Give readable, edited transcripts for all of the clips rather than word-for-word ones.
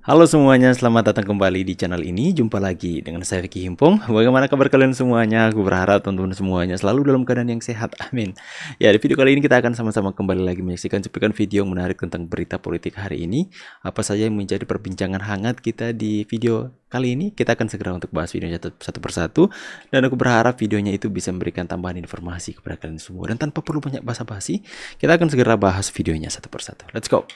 Halo semuanya, selamat datang kembali di channel ini. Jumpa lagi dengan saya Vicky Himpong. Bagaimana kabar kalian semuanya? Aku berharap teman-teman semuanya selalu dalam keadaan yang sehat. Amin. Ya, di video kali ini kita akan sama-sama kembali lagi menyaksikan cuplikan video yang menarik tentang berita politik hari ini. Apa saja yang menjadi perbincangan hangat kita di video kali ini? Kita akan segera untuk bahas videonya satu persatu. Dan aku berharap videonya itu bisa memberikan tambahan informasi kepada kalian semua. Dan tanpa perlu banyak basa-basi, kita akan segera bahas videonya satu persatu. Let's go!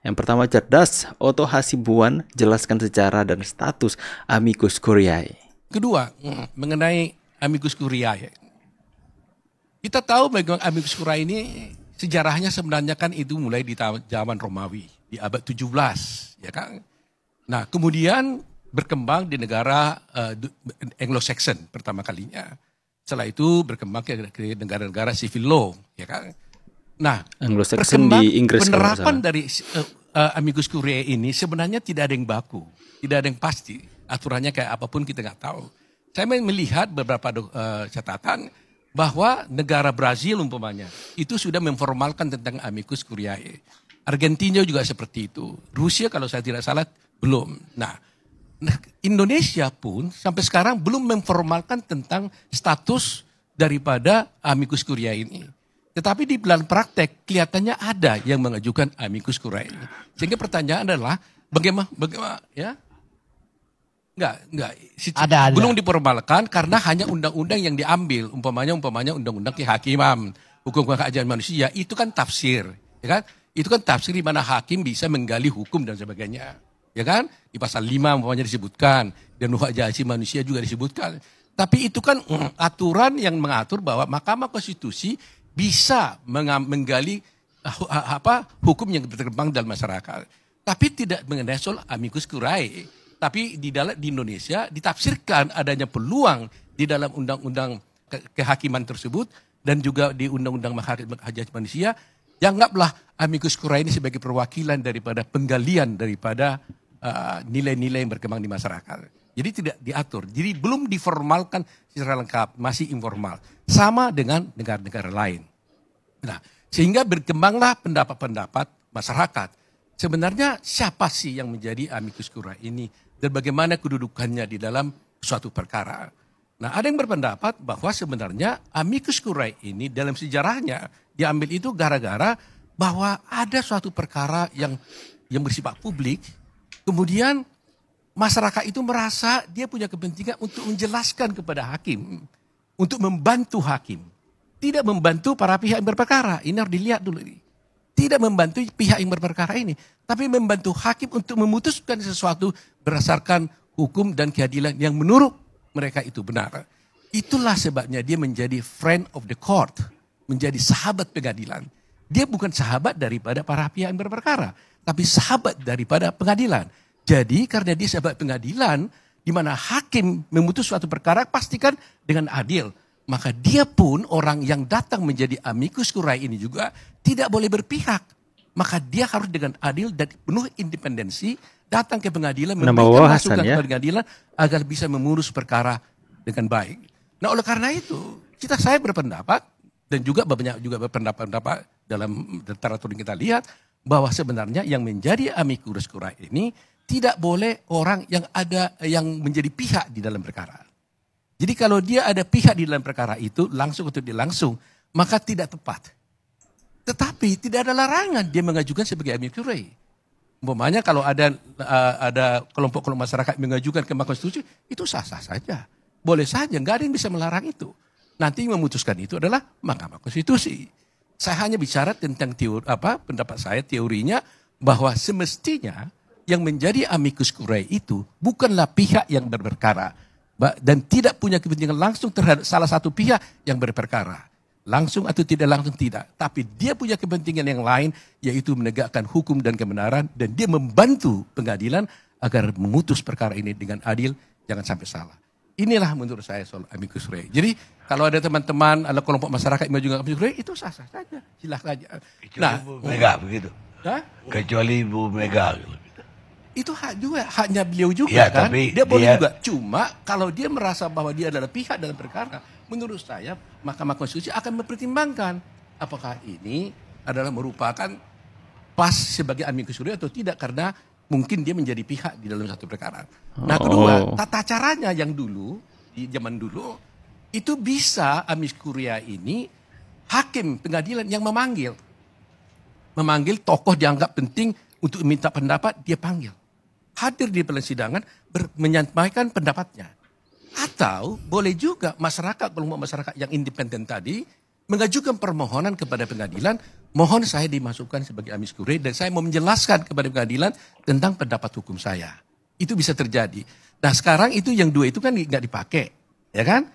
Yang pertama, cerdas, Otto Hasibuan jelaskan sejarah dan status Amicus Curiae. Kedua, mengenai Amicus Curiae. Kita tahu bagaimana Amicus Curiae ini sejarahnya sebenarnya kan itu mulai di zaman Romawi, di abad 17, ya kan? Nah, kemudian berkembang di negara Anglo-Saxon pertama kalinya. Setelah itu berkembang ke negara-negara civil law, ya kan? Nah, Anglo-Saxon di Inggris, penerapan dari Amicus Curiae ini sebenarnya tidak ada yang baku, tidak ada yang pasti. Aturannya kayak apapun kita nggak tahu. Saya melihat beberapa catatan bahwa negara Brazil umpamanya itu sudah memformalkan tentang Amicus Curiae. Argentina juga seperti itu. Rusia kalau saya tidak salah belum. Nah, Indonesia pun sampai sekarang belum memformalkan tentang status daripada Amicus Curiae ini. Tetapi di dalam praktek kelihatannya ada yang mengajukan Amicus Curiae ini. Sehingga pertanyaan adalah bagaimana ya? Enggak. Ada. Belum diformalkan karena hanya undang-undang yang diambil. Umpamanya undang-undang kehakiman, hukum hak asasi manusia, itu kan tafsir, ya kan? Itu kan tafsir di mana hakim bisa menggali hukum dan sebagainya. Ya kan? Di pasal 5 umpamanya disebutkan, dan hak asasi manusia juga disebutkan. Tapi itu kan aturan yang mengatur bahwa Mahkamah Konstitusi bisa menggali hukum yang berkembang dalam masyarakat. Tapi tidak mengenai soal Amicus Curiae. Tapi di Indonesia ditafsirkan adanya peluang di dalam undang-undang kehakiman tersebut dan juga di undang-undang hak asasi manusia. Dianggaplah Amicus Curiae ini sebagai perwakilan daripada penggalian daripada nilai-nilai yang berkembang di masyarakat. Jadi tidak diatur. Jadi belum diformalkan secara lengkap, masih informal. Sama dengan negara-negara lain. Nah, sehingga berkembanglah pendapat-pendapat masyarakat. Sebenarnya siapa sih yang menjadi Amicus Curiae ini? Dan bagaimana kedudukannya di dalam suatu perkara? Nah, ada yang berpendapat bahwa sebenarnya Amicus Curiae ini dalam sejarahnya diambil itu gara-gara bahwa ada suatu perkara yang bersifat publik. Kemudian masyarakat itu merasa dia punya kepentingan untuk menjelaskan kepada hakim. Untuk membantu hakim. Tidak membantu para pihak yang berperkara. Ini harus dilihat dulu ini. Tidak membantu pihak yang berperkara ini. Tapi membantu hakim untuk memutuskan sesuatu berdasarkan hukum dan keadilan yang menurut mereka itu benar. Itulah sebabnya dia menjadi friend of the court. Menjadi sahabat pengadilan. Dia bukan sahabat daripada para pihak yang berperkara. Tapi sahabat daripada pengadilan. Jadi karena dia sahabat pengadilan, di mana hakim memutus suatu perkara pastikan dengan adil. Maka dia pun orang yang datang menjadi Amicus Curiae ini juga tidak boleh berpihak. Maka dia harus dengan adil dan penuh independensi datang ke pengadilan, memberikan masukan ke pengadilan agar bisa mengurus perkara dengan baik. Nah, oleh karena itu saya berpendapat dan juga banyak juga berpendapat dalam literatur yang kita lihat bahwa sebenarnya yang menjadi Amicus Curiae ini tidak boleh orang yang menjadi pihak di dalam perkara. Jadi kalau dia ada pihak di dalam perkara itu langsung atau tidak langsung, maka tidak tepat. Tetapi tidak ada larangan dia mengajukan sebagai Amicus Curiae. Umpamanya kalau ada kelompok-kelompok masyarakat mengajukan ke Mahkamah Konstitusi, itu sah-sah saja. Boleh saja, nggak ada yang bisa melarang itu. Nanti yang memutuskan itu adalah Mahkamah Konstitusi. Saya hanya bicara tentang pendapat saya, teorinya bahwa semestinya yang menjadi Amicus Curiae itu bukanlah pihak yang berperkara dan tidak punya kepentingan langsung terhadap salah satu pihak yang berperkara. Langsung atau tidak langsung tidak. Tapi dia punya kepentingan yang lain yaitu menegakkan hukum dan kebenaran dan dia membantu pengadilan agar memutus perkara ini dengan adil, jangan sampai salah. Inilah menurut saya soal Amicus Curiae. Jadi kalau ada teman-teman, ada kelompok masyarakat yang mengajukan Amicus Curiae itu sah-sah saja. Silakan saja. Kecuali Bu Mega begitu. Kecuali Bu Mega. Itu haknya beliau juga ya, kan. Tapi dia boleh juga. Cuma kalau dia merasa bahwa dia adalah pihak dalam perkara, menurut saya Mahkamah Konstitusi akan mempertimbangkan apakah ini adalah merupakan pas sebagai Amicus Curiae atau tidak karena mungkin dia menjadi pihak di dalam satu perkara. Nah kedua, tata caranya yang dulu, di zaman dulu, itu bisa amicus curiae ini hakim pengadilan yang memanggil tokoh dianggap penting untuk minta pendapat, dia panggil. Hadir di persidangan, menyampaikan pendapatnya. Atau boleh juga masyarakat, kelompok masyarakat yang independen tadi, mengajukan permohonan kepada pengadilan, mohon saya dimasukkan sebagai amicus curiae dan saya mau menjelaskan kepada pengadilan tentang pendapat hukum saya. Itu bisa terjadi. Nah sekarang itu yang dua itu kan nggak dipakai, ya kan?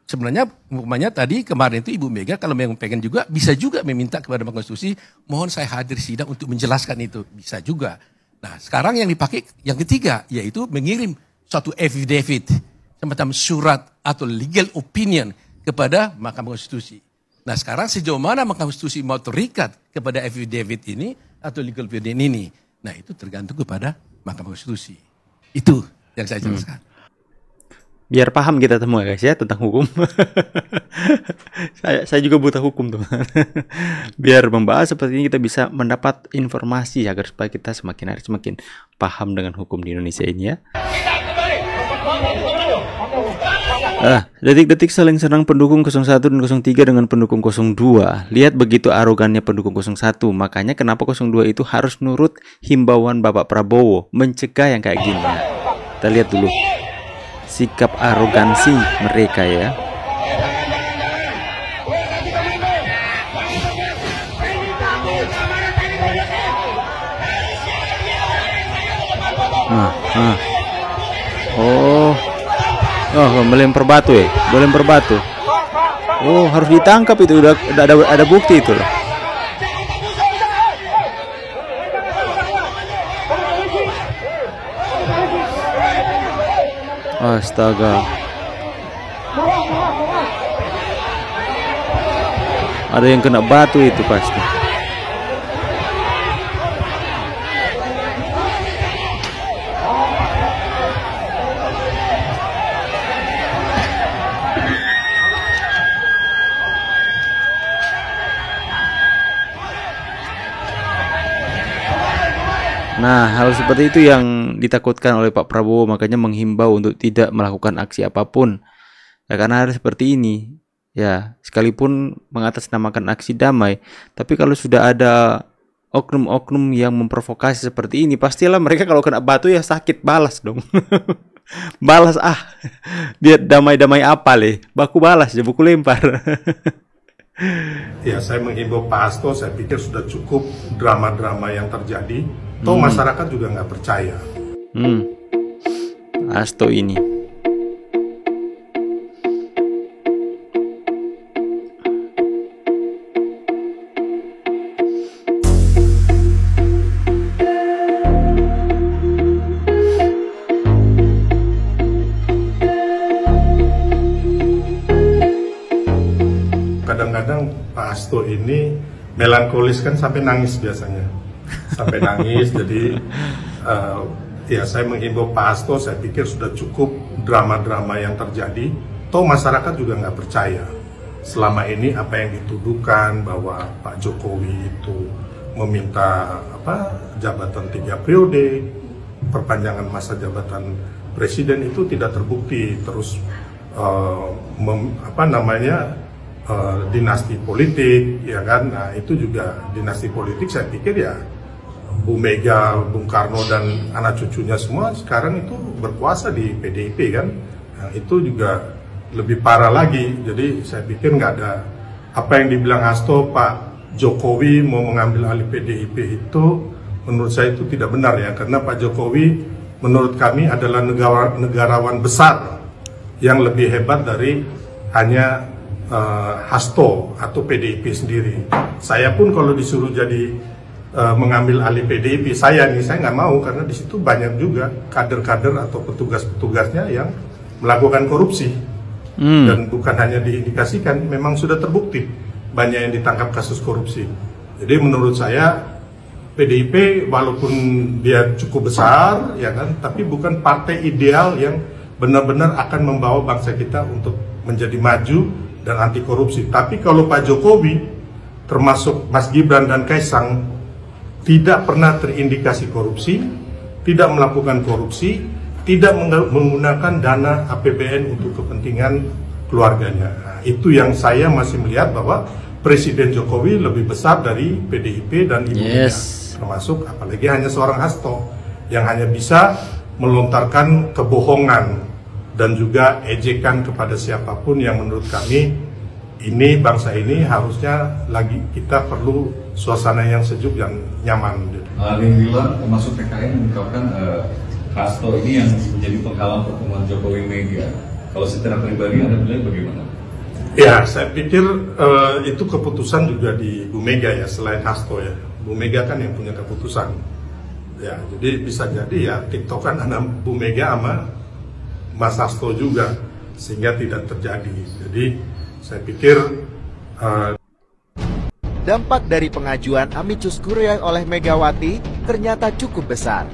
Sebenarnya umpamanya tadi kemarin itu Ibu Mega kalau memang pengen juga bisa juga meminta kepada Mahkamah Konstitusi, mohon saya hadir sidang untuk menjelaskan itu, bisa juga. Nah sekarang yang dipakai yang ketiga yaitu mengirim suatu affidavit, semacam surat atau legal opinion kepada Mahkamah Konstitusi. Nah sekarang sejauh mana Mahkamah Konstitusi mau terikat kepada affidavit ini atau legal opinion ini, nah itu tergantung kepada Mahkamah Konstitusi. Itu yang saya jelaskan. Biar paham kita semua guys ya tentang hukum. saya juga buta hukum tuh. Biar membahas seperti ini kita bisa mendapat informasi agar supaya kita semakin hari semakin paham dengan hukum di Indonesia ini ya. Detik-detik saling serang pendukung 01 dan 03 dengan pendukung 02. Lihat begitu arogannya pendukung 01. Makanya kenapa 02 itu harus nurut himbauan Bapak Prabowo mencegah yang kayak gini. Kita lihat dulu sikap arogansi mereka ya. Oh, melempar batu ya, melempar batu. Oh, harus ditangkap itu, udah ada bukti itu loh. Astaga. Ada yang kena batu itu pasti. Nah, hal seperti itu yang ditakutkan oleh Pak Prabowo, makanya menghimbau untuk tidak melakukan aksi apapun. Ya, karena hal seperti ini, ya, sekalipun mengatasnamakan aksi damai, tapi kalau sudah ada oknum-oknum yang memprovokasi seperti ini, pastilah mereka kalau kena batu ya sakit, balas dong. Balas dia damai-damai apa leh, baku balas ya, buku lempar. Ya, saya menghimbau Pak Hasto, saya pikir sudah cukup drama-drama yang terjadi. Toh masyarakat juga nggak percaya. Hasto ini. Kadang-kadang Pak Hasto ini melankolis kan sampai nangis biasanya. Sampai nangis, jadi ya saya menghimbau Pak Hasto, saya pikir sudah cukup drama-drama yang terjadi. Toh masyarakat juga nggak percaya. Selama ini apa yang dituduhkan bahwa Pak Jokowi itu meminta jabatan 3 periode, perpanjangan masa jabatan presiden itu tidak terbukti. Terus dinasti politik, ya kan? Nah itu juga dinasti politik, saya pikir ya Bu Mega, Bung Karno dan anak cucunya semua sekarang itu berkuasa di PDIP kan? Nah, itu juga lebih parah lagi. Jadi saya pikir nggak ada apa yang dibilang Hasto Pak Jokowi mau mengambil alih PDIP itu, menurut saya itu tidak benar ya, karena Pak Jokowi menurut kami adalah negarawan besar yang lebih hebat dari hanya Hasto atau PDIP sendiri. Saya pun kalau disuruh jadi mengambil alih PDIP, saya nggak mau, karena di situ banyak juga kader-kader atau petugas-petugasnya yang melakukan korupsi. Dan bukan hanya diindikasikan, memang sudah terbukti banyak yang ditangkap kasus korupsi. Jadi menurut saya PDIP walaupun dia cukup besar ya kan, tapi bukan partai ideal yang benar-benar akan membawa bangsa kita untuk menjadi maju dan anti korupsi. Tapi kalau Pak Jokowi termasuk Mas Gibran dan Kaisang tidak pernah terindikasi korupsi, tidak melakukan korupsi, tidak menggunakan dana APBN untuk kepentingan keluarganya. Nah, itu yang saya masih melihat bahwa Presiden Jokowi lebih besar dari PDIP dan Ibu Mega, termasuk apalagi hanya seorang Hasto yang hanya bisa melontarkan kebohongan dan juga ejekan kepada siapapun yang menurut kami ini bangsa ini harusnya lagi kita perlu suasana yang sejuk yang nyaman. Lingkungan termasuk PKN mengungkapkan Hasto ini yang menjadi penghalang pertemuan Jokowi Mega. Kalau secara pribadi Anda melihat bagaimana? Ya, saya pikir itu keputusan juga di Bu Mega ya, selain Hasto ya. Bu Mega kan yang punya keputusan. Ya, jadi bisa jadi ya tiktokan anak Bu Mega sama Mas Hasto juga, sehingga tidak terjadi. Jadi saya pikir dampak dari pengajuan amicus curiae oleh Megawati ternyata cukup besar.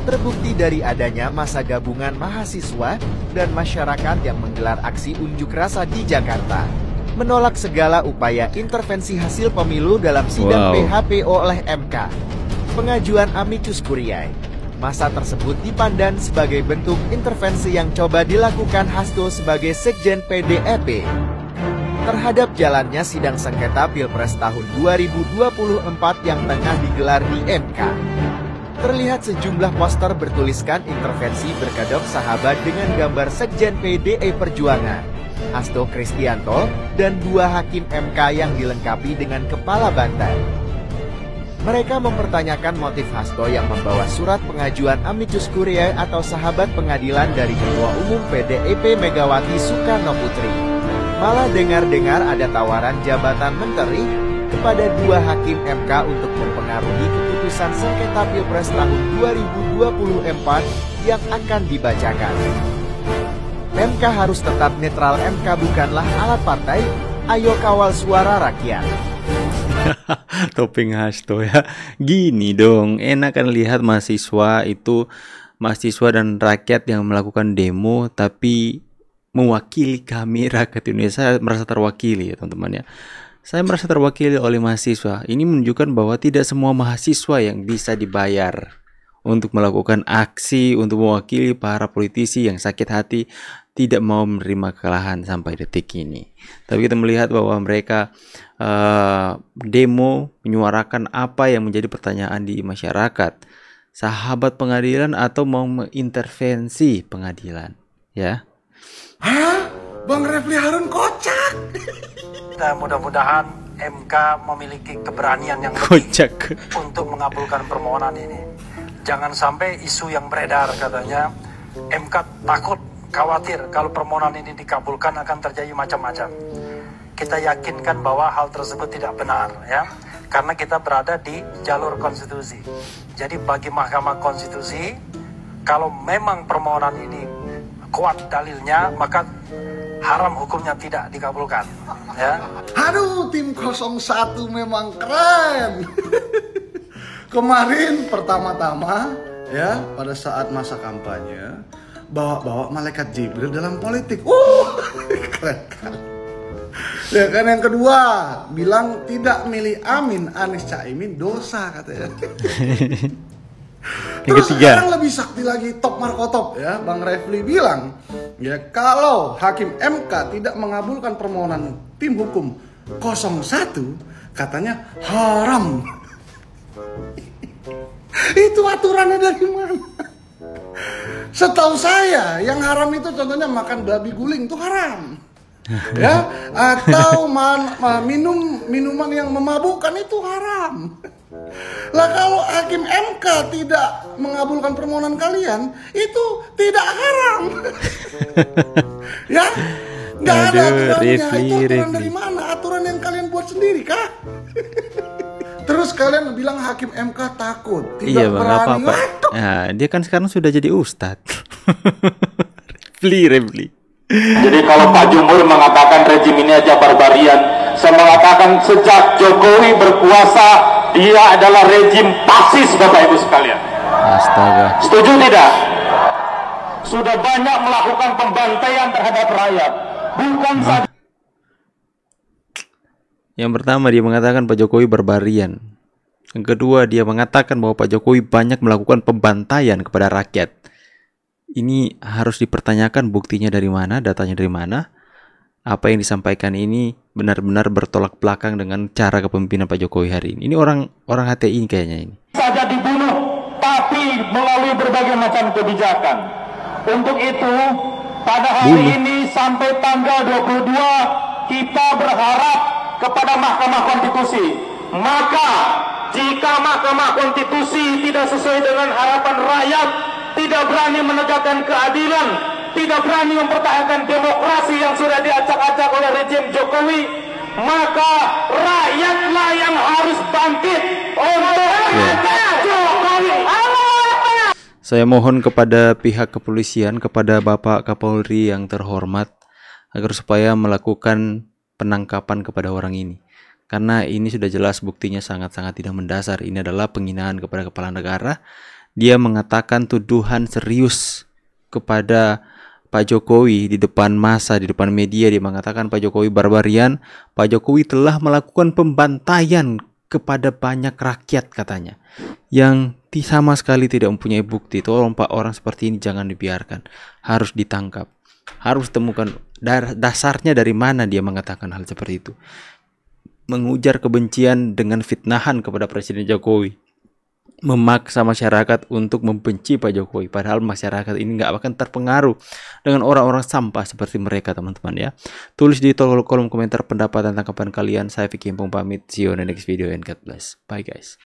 Terbukti dari adanya masa gabungan mahasiswa dan masyarakat yang menggelar aksi unjuk rasa di Jakarta, menolak segala upaya intervensi hasil pemilu dalam sidang PHPO oleh MK. Pengajuan amicus curiae, masa tersebut dipandang sebagai bentuk intervensi yang coba dilakukan Hasto sebagai Sekjen PDIP terhadap jalannya sidang sengketa Pilpres tahun 2024 yang tengah digelar di MK. Terlihat sejumlah poster bertuliskan intervensi berkedok sahabat dengan gambar Sekjen PDI Perjuangan, Hasto Kristianto, dan 2 hakim MK yang dilengkapi dengan kepala bantai. Mereka mempertanyakan motif Hasto yang membawa surat pengajuan amicus curiae atau sahabat pengadilan dari Ketua Umum PDIP Megawati Soekarno Putri. Malah dengar-dengar ada tawaran jabatan menteri kepada 2 hakim MK untuk mempengaruhi keputusan sengketa Pilpres tahun 2024 yang akan dibacakan. MK harus tetap netral, MK bukanlah alat partai, ayo kawal suara rakyat. Topeng Hasto ya. Gini dong, enak kan lihat mahasiswa dan rakyat yang melakukan demo, tapi mewakili kami rakyat Indonesia. Saya merasa terwakili ya teman-teman ya. Saya merasa terwakili oleh mahasiswa. Ini menunjukkan bahwa tidak semua mahasiswa yang bisa dibayar untuk melakukan aksi, untuk mewakili para politisi yang sakit hati, tidak mau menerima kekalahan sampai detik ini. Tapi kita melihat bahwa mereka demo menyuarakan apa yang menjadi pertanyaan di masyarakat. Sahabat pengadilan atau mau mengintervensi pengadilan, ya. Hah? Bang Refli Harun kocak. Dan mudah-mudahan MK memiliki keberanian yang lebih untuk mengabulkan permohonan ini. Jangan sampai isu yang beredar katanya MK takut, khawatir kalau permohonan ini dikabulkan akan terjadi macam-macam. Kita yakinkan bahwa hal tersebut tidak benar ya, karena kita berada di jalur konstitusi. Jadi bagi Mahkamah Konstitusi, kalau memang permohonan ini kuat dalilnya, maka haram hukumnya tidak dikabulkan ya. Aduh, tim 01 memang keren. Kemarin pertama-tama ya, pada saat masa kampanye bawa malaikat Jibril dalam politik. Keren kan. Ya kan, yang kedua bilang tidak milih Amin Anies Caimin dosa katanya. Terus sekarang lebih sakti lagi, top markotop ya, Bang Refli bilang ya, kalau Hakim MK tidak mengabulkan permohonan tim hukum 01 katanya haram. Itu aturannya dari mana? Setahu saya yang haram itu contohnya makan babi guling itu haram. Ya, atau minuman yang memabukkan itu haram. Lah kalau Hakim MK tidak mengabulkan permohonan kalian, itu tidak haram. Ya, nggak ada aturannya. Itu aturan dari mana? Aturan yang kalian buat sendiri kah? Terus kalian bilang Hakim MK takut, tidak berani. Nah, dia kan sekarang sudah jadi ustadz. Refli. Jadi kalau Pak Jumhur mengatakan rejim ini aja barbarian, saya mengatakan sejak Jokowi berkuasa dia adalah rejim fasis, Bapak Ibu sekalian. Astaga. Setuju tidak? Sudah banyak melakukan pembantaian terhadap rakyat. Bukan saja. Yang pertama dia mengatakan Pak Jokowi barbarian. Yang kedua, dia mengatakan bahwa Pak Jokowi banyak melakukan pembantaian kepada rakyat. Ini harus dipertanyakan buktinya dari mana, datanya dari mana. Apa yang disampaikan ini benar-benar bertolak belakang dengan cara kepemimpinan Pak Jokowi hari ini. Ini orang HTI kayaknya ini. Saja dibunuh, tapi melalui berbagai macam kebijakan. Untuk itu, pada hari ini sampai tanggal 22, kita berharap kepada Mahkamah Konstitusi. Maka, jika Mahkamah Konstitusi tidak sesuai dengan harapan rakyat, tidak berani menegakkan keadilan, tidak berani mempertahankan demokrasi yang sudah diacak-acak oleh rejim Jokowi, maka rakyatlah yang harus bangkit untuk Jokowi. Saya mohon kepada pihak kepolisian, kepada Bapak Kapolri yang terhormat, agar supaya melakukan penangkapan kepada orang ini. Karena ini sudah jelas buktinya sangat-sangat tidak mendasar. Ini adalah penghinaan kepada kepala negara. Dia mengatakan tuduhan serius kepada Pak Jokowi di depan massa, di depan media. Dia mengatakan Pak Jokowi barbarian. Pak Jokowi telah melakukan pembantaian kepada banyak rakyat katanya, yang sama sekali tidak mempunyai bukti. Tolong Pak, orang seperti ini jangan dibiarkan, harus ditangkap, harus temukan dasarnya dari mana dia mengatakan hal seperti itu. Mengujar kebencian dengan fitnahan kepada Presiden Jokowi, memaksa masyarakat untuk membenci Pak Jokowi, padahal masyarakat ini nggak akan terpengaruh dengan orang-orang sampah seperti mereka, teman-teman ya. Tulis di kolom komentar pendapat dan tanggapan kalian. Saya Vicky Himpong pamit, see you on the next video and God bless. Bye guys.